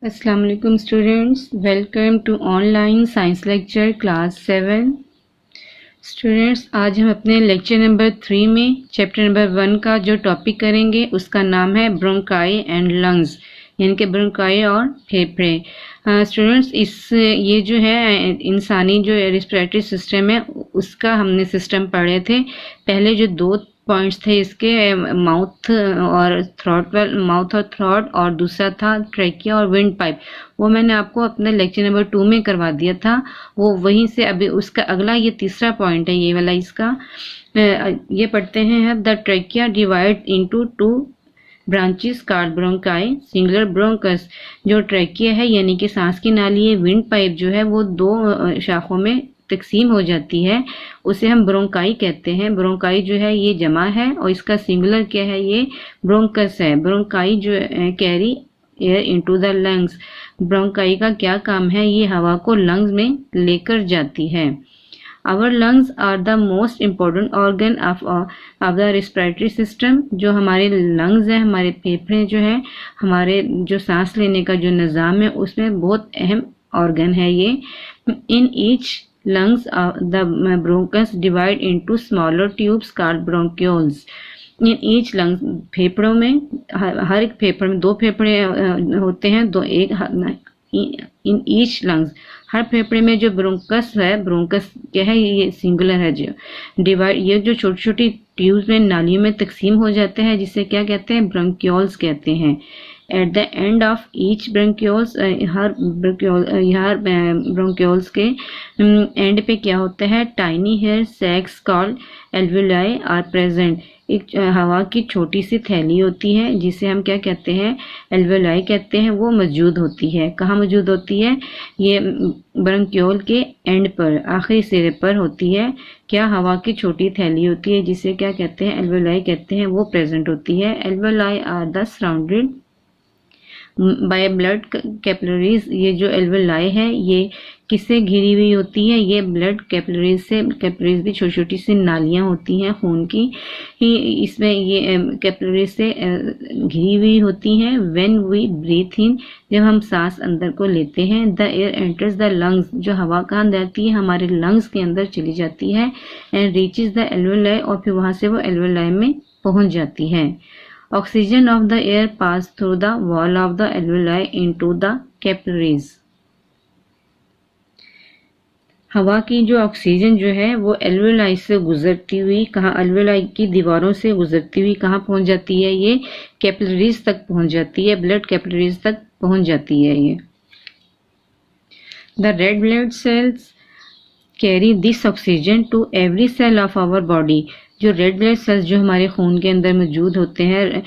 अस्सलाम वालेकुम students, welcome to online science lecture class 7। Students, आज हम अपने लेक्चर नंबर 3 में चैप्टर नंबर 1 का जो टॉपिक करेंगे उसका नाम है ब्रोंकाई एंड लंग्स, यानी कि ब्रोंकाई और फेफड़े। स्टूडेंट्स, ये जो है इंसानी जो रेस्पिरेटरी सिस्टम है उसका हमने सिस्टम पढ़े थे। पहले जो 2 पॉइंट्स थे इसके, माउथ और थ्रॉट और दूसरा था ट्रैकिया और विंड पाइप, वो मैंने आपको अपने लेक्चर नंबर 2 में करवा दिया था। वो वहीं से अभी उसका अगला ये तीसरा पॉइंट है, ये वाला इसका ये पढ़ते हैं। The trachea divide into 2 branches called bronchi singular bronchus. जो ट्रैकिया है यानी कि सांस की नाली है, विंड पाइप जो है वो 2 शाखों में तकसीम हो जाती है, उसे हम ब्रोंकाई कहते हैं। ब्रोंकाई जो है ये जमा है और इसका सिंगुलर क्या है, ये ब्रोंकस है। ब्रोंकाई जो carry air into the lungs. Bronchi का क्या काम है, ये हवा को लंग्स में लेकर जाती है। Our lungs are the most important organ of the respiratory system. जो हमारे लंग्स हैं, हमारे फेफड़े जो है, हमारे जो सांस लेने का जो निज़ाम है उसमें बहुत अहम ऑर्गन है ये। In each lungs the bronchus divide into smaller tubes called bronchioles. In each lungs, फेफड़ों में हर एक फेफड़े में 2 फेफड़े होते हैं, इन ईच लंग्स, हर फेफड़े में जो ब्रोंकस है, ब्रोंकस क्या है, ये सिंगुलर है। जो डिवाइड, ये जो छोटी छोटी ट्यूब्स में नालियों में तकसीम हो जाते हैं, जिसे क्या कहते हैं, ब्रोंक्यूल्स कहते हैं। At the end of each bronchioles, हर ब्रोंक्यूल्स के एंड पे क्या होता है, tiny hair sacs called alveoli are present. एक हवा की छोटी सी थैली होती है जिसे हम क्या कहते हैं, एल्वुलाई कहते हैं, वो मौजूद होती है। कहाँ मौजूद होती है, ये ब्रोंक्यूल के एंड पर, आखिरी सिरे पर होती है। क्या, हवा की छोटी थैली होती है जिसे क्या कहते हैं, एल्वुलाई कहते हैं, वो प्रेजेंट होती है। Alveoli are the surrounded by blood capillaries. ये जो एल्वुलाई है ये किससे घिरी हुई होती है, ये ब्लड कैपिलरीज से। कैपिलरीज भी छोटी छोटी सी नालियां होती हैं खून की, इसमें ये कैपिलरीज से घिरी हुई होती हैं। व्हेन वी ब्रीथ इन, जब हम सांस अंदर को लेते हैं, the air enters the lungs, जो हवा कहाँ जाती है, हमारे लंग्स के अंदर चली जाती है। एंड रीचेज द एल्वुलाई, और फिर वहां से वो एल्वुलाई में पहुंच जाती है। Oxygen of the air pass through the wall of the alveoli into the capillaries. हवा की जो ऑक्सीजन जो है वो एल्वुलाई से गुजरती हुई, कहाँ, एल्वुलाई की दीवारों से गुजरती हुई कहाँ पहुंच जाती है, ये कैपिलरीज तक पहुंच जाती है, ब्लड कैपिलरीज तक पहुंच जाती है ये। The red blood cells carry this oxygen to every cell of our body. जो रेड ब्लड सेल्स जो हमारे खून के अंदर मौजूद होते हैं,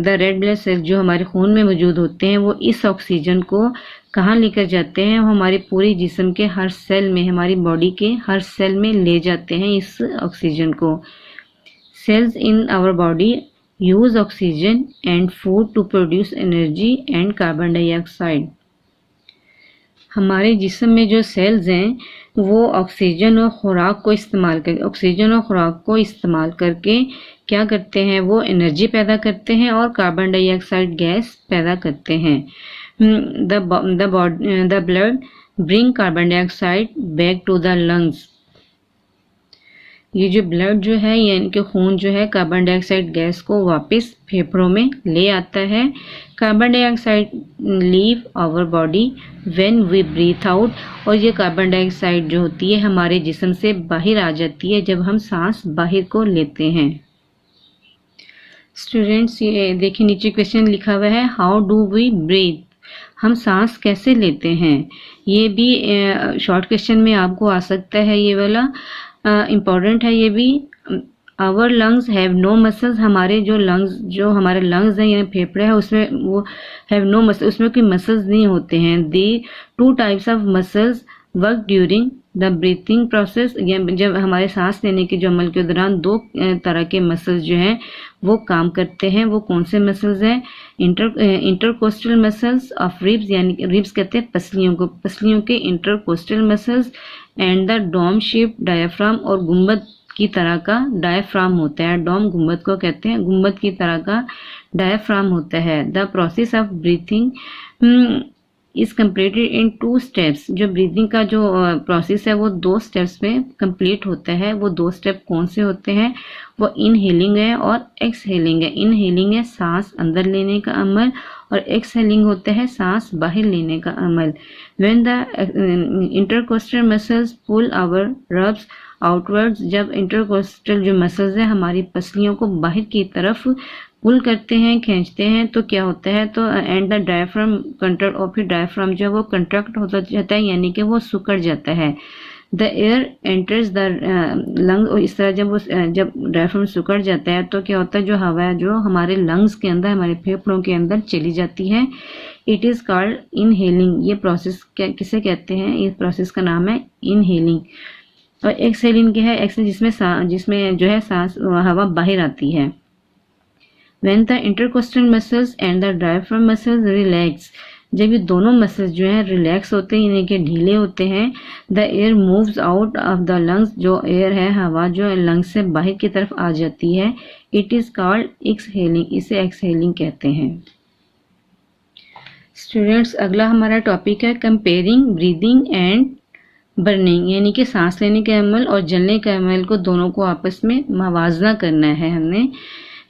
द रेड ब्लड सेल्स जो हमारे खून में मौजूद होते हैं, वो इस ऑक्सीजन को कहाँ लेकर जाते हैं, वो हमारे पूरे जिस्म के हर सेल में, हमारी बॉडी के हर सेल में ले जाते हैं इस ऑक्सीजन को। Cells in our body use oxygen and food to produce energy and carbon dioxide. हमारे जिस्म में जो सेल्स हैं वो ऑक्सीजन और खुराक को इस्तेमाल करके क्या करते हैं, वो एनर्जी पैदा करते हैं और कार्बन डाइऑक्साइड गैस पैदा करते हैं। The blood bring carbon dioxide back to the lungs. ये जो ब्लड जो है, यानी कि खून जो है, कार्बन डाइऑक्साइड गैस को वापस फेफड़ों में ले आता है। Carbon dioxide leave our body when we breathe out, और ये कार्बन डाइऑक्साइड जो होती है हमारे जिस्म से बाहर आ जाती है जब हम सांस बाहर को लेते हैं। स्टूडेंट्स, ये देखिए नीचे क्वेश्चन लिखा हुआ है, हाउ डू वी ब्रीथ, हम सांस कैसे लेते हैं। ये भी शॉर्ट क्वेश्चन में आपको आ सकता है, ये वाला इम्पॉर्टेंट है ये भी। Our lungs have no muscles, हमारे जो हमारे लंग्स हैं, यानी फेफड़े हैं, उसमें वो हैव नो मसल, उसमें कोई मसल्स नहीं होते हैं। दी 2 types of muscles work during the breathing process, जब हमारे सांस लेने के जो अमल के दौरान 2 तरह के मसल्स जो हैं वो काम करते हैं। वो कौन से मसल्स हैं, इंटरकोस्टल मसल्स ऑफ रिब्स, यानी रिब्स कहते हैं पसलियों को, पसलियों के intercostal muscles, and the dome shape diaphragm, और गुंबद की तरह का डायफ्राम होता है। डोम गुंबद को कहते हैं, गुंबद की तरह का डायफ्राम होता है। The process of breathing is completed in 2 steps. जो ब्रीदिंग का जो प्रोसेस है वो 2 स्टेप्स में कंप्लीट होता है। वो 2 स्टेप कौन से होते हैं? वो इनहेलिंग है और एक्सहेलिंग है। इनहेलिंग है सांस अंदर लेने का अमल, और एक्सहेलिंग होता है सांस बाहर लेने का अमल। When the intercostal muscles pull our ribs outwards, जब इंटरकोस्टल जो मसल्स है हमारी पसलियों को बाहर की तरफ पुल करते हैं, खींचते हैं, तो क्या होता है? तो एंड द डायफ्राम कंट्रैक्ट, और फिर डायफ्राम जो वो कंट्रैक्ट होता जाता है, यानी कि वो सिकुड़ जाता है। The air enters the lungs, और इस तरह जब डायफ्राम सिकुड़ जाता है तो क्या होता है? जो हवा है जो हमारे लंग्स के अंदर, हमारे फेफड़ों के अंदर चली जाती है। It is called inhaling. ये प्रोसेस किसे कहते हैं? इस प्रोसेस का नाम है इनहेलिंग। और एक्सहेलिंग क्या है? एक्सहेलिंग जिसमें जो है सांस हवा बाहर आती है। When the intercostal muscles and the diaphragm muscles relax, जब ये दोनों मसल्स जो हैं रिलैक्स होते हैं, यानी कि ढीले होते हैं, the air moves out of the lungs, जो एयर है हवा जो लंग्स से बाहर की तरफ आ जाती है। इट इज़ कॉल्ड एक्सहेलिंग, इसे एक्सहेलिंग कहते हैं। स्टूडेंट्स, अगला हमारा टॉपिक है कंपेयरिंग ब्रीदिंग एंड बर्निंग, यानी कि सांस लेने के अमल और जलने के अमल को दोनों को आपस में मवाजना करना है हमने।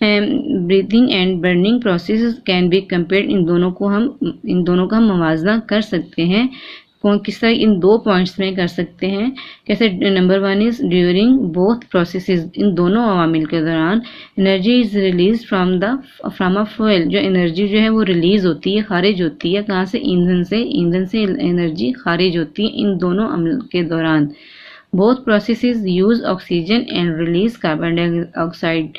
Breathing and burning process can be compared, इन दोनों का हम मवाजना कर सकते हैं। किस तरह? इन 2 पॉइंट्स में कर सकते हैं। कैसे? Number 1 is during both processes, इन दोनों अवामिल के दौरान energy is release from a fuel, जो एनर्जी जो है वो रिलीज होती है, खारिज होती है। कहाँ से? ईंधन से एनर्जी खारिज होती है इन दोनों अमल के दौरान। Both processes use oxygen and release carbon dioxide,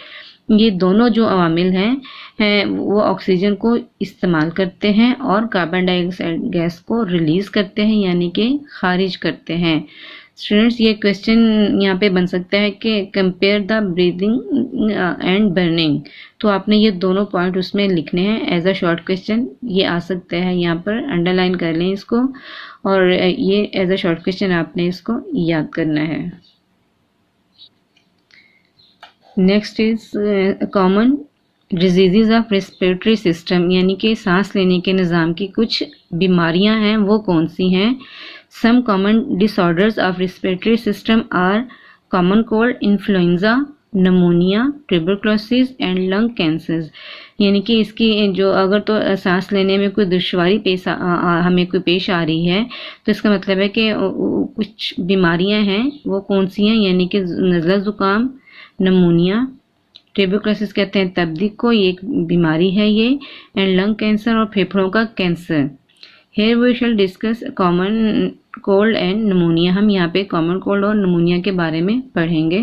ये दोनों जो अवामिल हैं वो ऑक्सीजन को इस्तेमाल करते हैं और कार्बन डाइऑक्साइड गैस को रिलीज करते हैं, यानी कि खारिज करते हैं। स्टूडेंट्स, ये क्वेश्चन यहाँ पे बन सकता है कि compare the breathing and burning, तो आपने ये दोनों पॉइंट उसमें लिखने हैं एज अ शॉर्ट क्वेश्चन। ये आ सकता है, यहाँ पर अंडरलाइन कर लें इसको, और ये एज अ शॉर्ट क्वेश्चन आपने इसको याद करना है। Next is common disease of respiratory system, यानी कि सांस लेने के निज़ाम की कुछ बीमारियां हैं, वो कौन सी हैं? Some common disorders of respiratory system are common cold, influenza, pneumonia, tuberculosis and lung cancer. यानी कि इसकी जो अगर तो सांस लेने में कोई दुश्वारी हमें कोई पेश आ रही है, तो इसका मतलब है कि कुछ बीमारियां हैं, वो कौन सी हैं? यानी कि नज़ला ज़ुकाम, नमोनिया, ट्यूबरक्लोसिस कहते हैं तबदीक को, ये एक बीमारी है ये, एंड लंग कैंसर और फेफड़ों का cancer. Here we shall discuss common cold and pneumonia, हम यहाँ पे कॉमन कोल्ड और नमोनिया के बारे में पढ़ेंगे।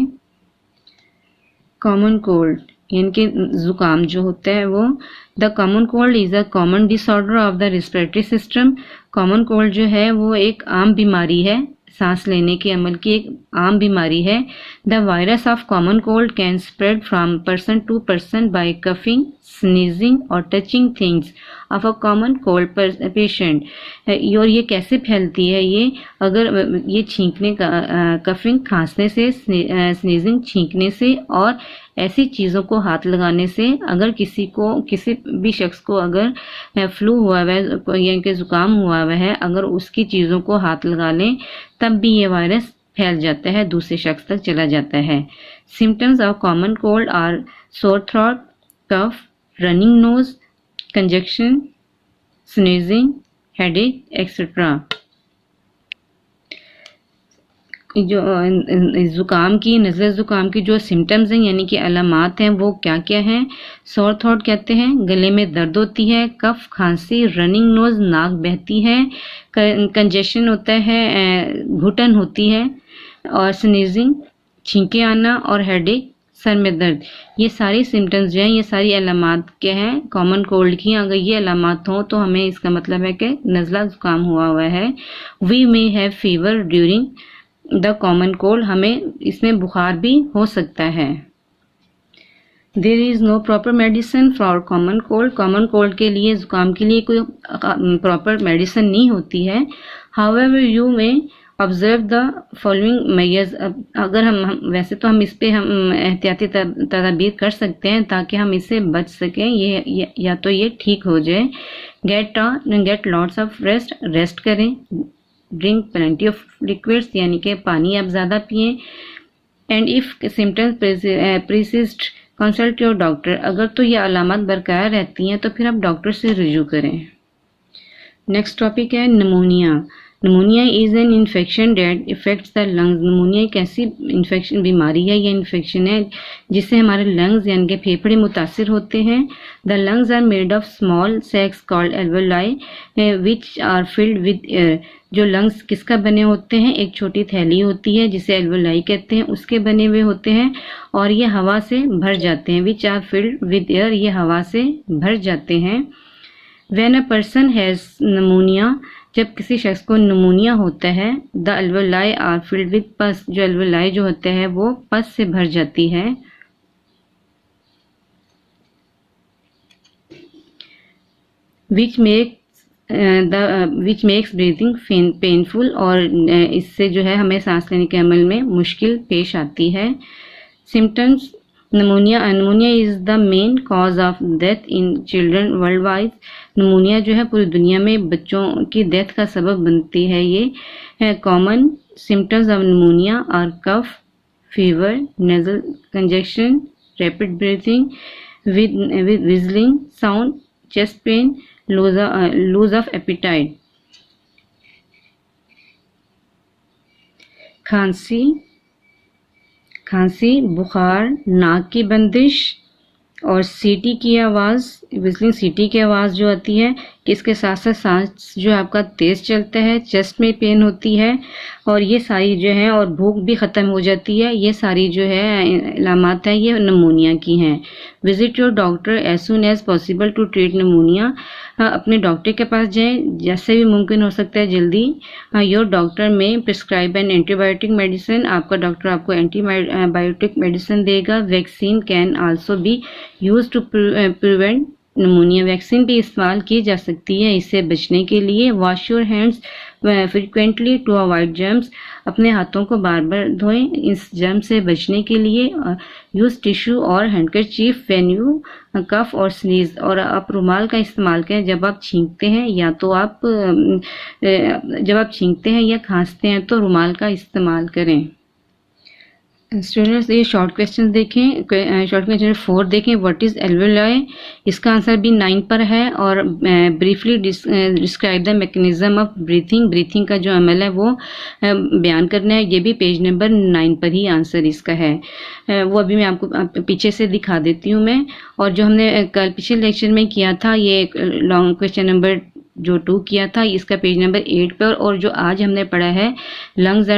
कॉमन कोल्ड यानी कि जुकाम जो होता है वो, the common cold is a common disorder of the respiratory system. Common cold जो है वो एक आम बीमारी है, सांस लेने के अमल की एक आम बीमारी है। The virus of common cold can spread from person to person by coughing, sneezing और touching things of a common cold patient. और ये कैसे फैलती है? ये अगर ये छींकने का, कफिंग खांसने से, स्नीजिंग छींकने से, और ऐसी चीज़ों को हाथ लगाने से, अगर किसी भी शख्स को अगर फ्लू हुआ हुआ है या कि ज़ुकाम हुआ हुआ है, अगर उसकी चीज़ों को हाथ लगा लें तब भी ये वायरस फैल जाता है, दूसरे शख्स तक चला जाता है। Symptoms of common cold are sore throat, cough, running nose, congestion, sneezing, headache etcetera. जो ज़ुकाम की, नज़ला ज़ुकाम की जो सिम्टम्स हैं यानी कि अलामात हैं वो क्या क्या हैं? सोर थ्रोट कहते हैं, गले में दर्द होती है, कफ खांसी, रनिंग नोज नाक बहती है, कंजेशन होता है, घुटन होती है, और स्नीजिंग छींके आना, और हेडेक सर में दर्द। ये सारी सिम्टम्स जो हैं, ये सारी अलामात क्या हैं? कॉमन कोल्ड की। अगर ये अलामात हों तो हमें इसका मतलब है कि नज़ला ज़ुकाम हुआ है। We may have fever during the common cold, हमें इसमें बुखार भी हो सकता है। There is no proper medicine for common cold, common cold के लिए, ज़ुकाम के लिए कोई प्रॉपर मेडिसिन नहीं होती है। However you may observe the following measures. अगर हम वैसे तो हम इस पे हम एहतियाती तदाबीर कर सकते हैं ताकि हम इससे बच सकें, ये या तो ये ठीक हो जाए। Get lots of rest, rest करें। ड्रिंक प्लेंटी ऑफ लिक्विड्स, यानी कि पानी आप ज़्यादा पिएं। And if symptoms persist consult your doctor. अगर तो ये अलामत बरकरार रहती हैं तो फिर आप डॉक्टर से रुजू करें। नेक्स्ट टॉपिक है pneumonia. Pneumonia is an infection that affects the lungs. Pneumonia एक ऐसी इन्फेक्शन बीमारी है या इन्फेक्शन है जिससे हमारे लंग्स यानी कि फेफड़े मुतासिर होते हैं। The lungs are made of small sacs called alveoli which are filled with air. जो लंग्स किसका बने होते हैं, एक छोटी थैली होती है जिसे एल्वेलाई कहते हैं, उसके बने हुए होते हैं और ये हवा से भर जाते हैं। Which are filled with air, ये हवा से भर जाते हैं। When a person has pneumonia, जब किसी शख्स को निमोनिया होता है, the alveoli are filled with pus. जो एल्वेलाई जो होते हैं वो पस से भर जाती है। विच मेक्स ब्रीथिंग पेनफुल, और इससे जो है हमें सांस लेने के अमल में मुश्किल पेश आती है। Symptoms pneumonia is the main cause of death in children world wide. Pneumonia जो है पूरी दुनिया में बच्चों की डेथ का सबब बनती है। ये common symptoms of pneumonia are cough, fever, nasal congestion, rapid breathing with wheezing sound, chest pain, loss of appetite. खांसी, बुखार, नाक की बंदिश और सीटी की आवाज़, विजलिंग सीटी की आवाज़ जो आती है कि इसके साथ साथ सांस जो आपका तेज़ चलता है, चेस्ट में पेन होती है और ये सारी जो है, और भूख भी ख़त्म हो जाती है। ये सारी जो है अलामात है ये निमोनिया की हैं। Visit your doctor as soon as possible to treat pneumonia. अपने डॉक्टर के पास जाएं जैसे भी मुमकिन हो सकता है जल्दी। Your doctor may prescribe an antibiotic medicine. आपका डॉक्टर आपको एंटीबायोटिक मेडिसिन देगा। Vaccine can also be use to prevent pneumonia. Vaccine भी इस्तेमाल की जा सकती है इससे बचने के लिए। Wash your hands frequently to avoid germs. अपने हाथों को बार बार धोएं इस जर्म से बचने के लिए। यूज़ टिश्यू और हैंडकरचीफ व्हेन यू कफ और स्नीज। और आप रुमाल का इस्तेमाल करें जब आप छींकते हैं, या तो आप जब आप छींकते हैं या खांसते हैं तो रुमाल का इस्तेमाल करें। स्टूडेंट्स ये शॉर्ट क्वेश्चन देखें। शॉर्ट क्वेश्चन 4 देखें। What is alveoli. इसका आंसर भी 9 पर है। और briefly describe the mechanism of breathing. Breathing का जो अमल है वो बयान करना है। ये भी पेज नंबर 9 पर ही आंसर इसका है। वो अभी मैं आपको पीछे से दिखा देती हूँ मैं। और जो हमने कल पिछले लेक्चर में किया था, ये लॉन्ग क्वेश्चन नंबर जो 2 किया था, इसका पेज नंबर 8 पर। और जो आज हमने पढ़ा है लंग्स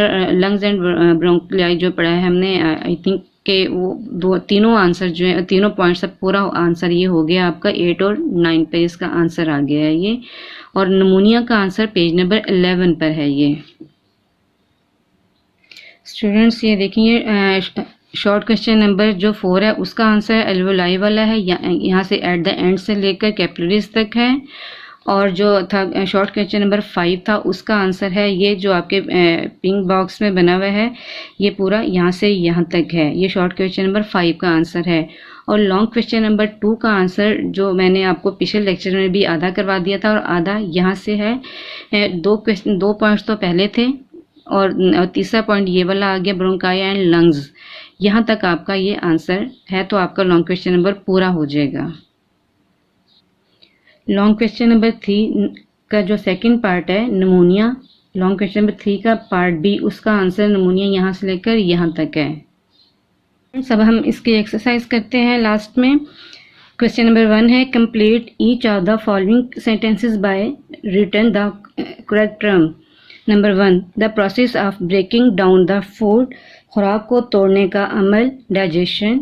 एंड ब्रोंकियाई जो पढ़ा है हमने, आई थिंक के वो तीनों आंसर जो है, तीनों पॉइंट्स सब पूरा आंसर ये हो गया आपका 8 और 9 पे इसका आंसर आ गया है ये। और निमोनिया का आंसर पेज नंबर 11 पर है ये। स्टूडेंट्स ये देखिए शॉर्ट क्वेश्चन नंबर जो 4 है उसका आंसर एल्वेलाई वाला है। यहाँ से एट द एंड से लेकर कैपिलरीज तक है। और जो था शॉर्ट क्वेश्चन नंबर 5 था उसका आंसर है ये जो आपके पिंक बॉक्स में बना हुआ है, ये पूरा यहाँ से यहाँ तक है। ये शॉर्ट क्वेश्चन नंबर 5 का आंसर है। और लॉन्ग क्वेश्चन नंबर 2 का आंसर जो मैंने आपको पिछले लेक्चर में भी आधा करवा दिया था और आधा यहाँ से है। 2 पॉइंट्स तो पहले थे और तीसरा पॉइंट ये वाला आ गया ब्रोंकाई एंड लंग्स। यहाँ तक आपका ये आंसर है तो आपका लॉन्ग क्वेश्चन नंबर पूरा हो जाएगा। लॉन्ग क्वेश्चन नंबर 3 का जो सेकंड पार्ट है निमोनिया, लॉन्ग क्वेश्चन नंबर 3 का पार्ट बी, उसका आंसर निमोनिया यहाँ से लेकर यहाँ तक है। सब हम इसकी एक्सरसाइज करते हैं लास्ट में। क्वेश्चन नंबर 1 है complete each of the following sentences by written the correct term. Number 1 the process of breaking down the food, खुराक को तोड़ने का अमल, digestion.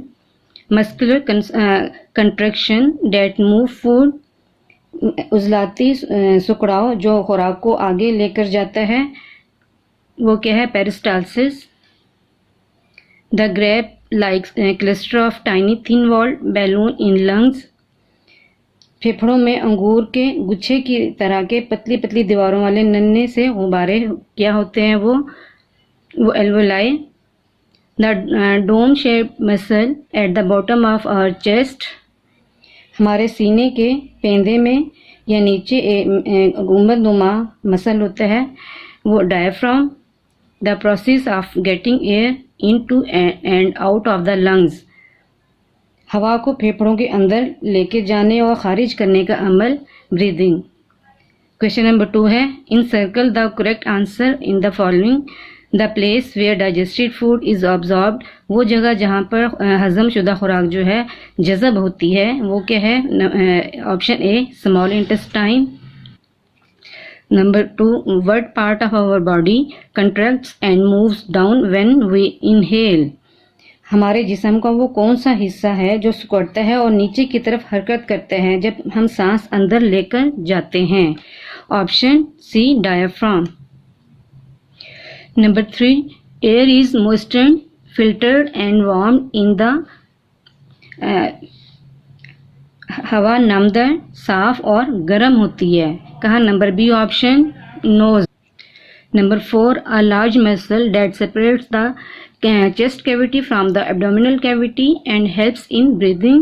Muscular contraction that move food, उजलाती सुकड़ाव जो खुराक को आगे लेकर जाता है वो क्या है, peristalsis. The grape like cluster of tiny thin walled balloon in lungs, फेफड़ों में अंगूर के गुच्छे की तरह के पतली पतली दीवारों वाले नन्हे से गुब्बारे क्या होते हैं वो alveoli. The dome shape muscle at the bottom of our chest, हमारे सीने के पेंदे में या नीचे गुंबदनुमा मसल होता है वो diaphragm. The process of getting air into and out of the lungs, हवा को फेफड़ों के अंदर लेके जाने और खारिज करने का अमल ब्रीदिंग। क्वेश्चन नंबर 2 है encircle the correct answer in the following. The place where digested food is absorbed, वो जगह जहाँ पर हज़म शुदा खुराक जो है जज़ब होती है वो क्या है? Option A small intestine. Number 2, what part of our body contracts and moves down when we inhale, हमारे जिस्म का वो कौन सा हिस्सा है जो सिकुड़ता है और नीचे की तरफ हरकत करता है जब हम सांस अंदर लेकर जाते हैं? Option C diaphragm. Number 3, air is moistured filtered and warm in the, हवा नमदार साफ और गर्म होती है कहाँ? Number B option nose. Number 4, a large muscle that separates the chest cavity from the abdominal cavity and helps in breathing,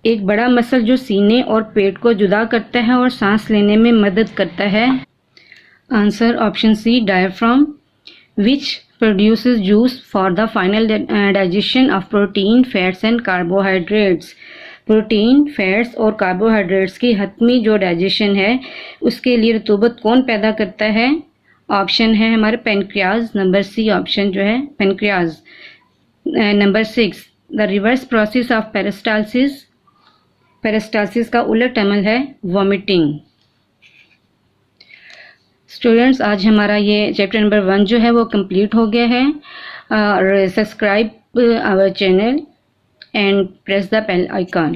एक बड़ा मसल जो सीने और पेट को जुदा करता है और सांस लेने में मदद करता है। Answer option C diaphragm. Which produces juice for the final digestion of protein, fats and carbohydrates, protein, fats और कार्बोहाइड्रेट्स की हतमी जो डाइजेशन है उसके लिए रतूबत कौन पैदा करता है? ऑप्शन है हमारे पेनक्रियाज, नंबर सी ऑप्शन जो है pancreas. Number 6, the reverse process of peristalsis, peristalsis का उलट अमल है वॉमिटिंग। स्टूडेंट्स आज हमारा ये चैप्टर नंबर 1 जो है वो कंप्लीट हो गया है। और subscribe our channel and press the bell icon.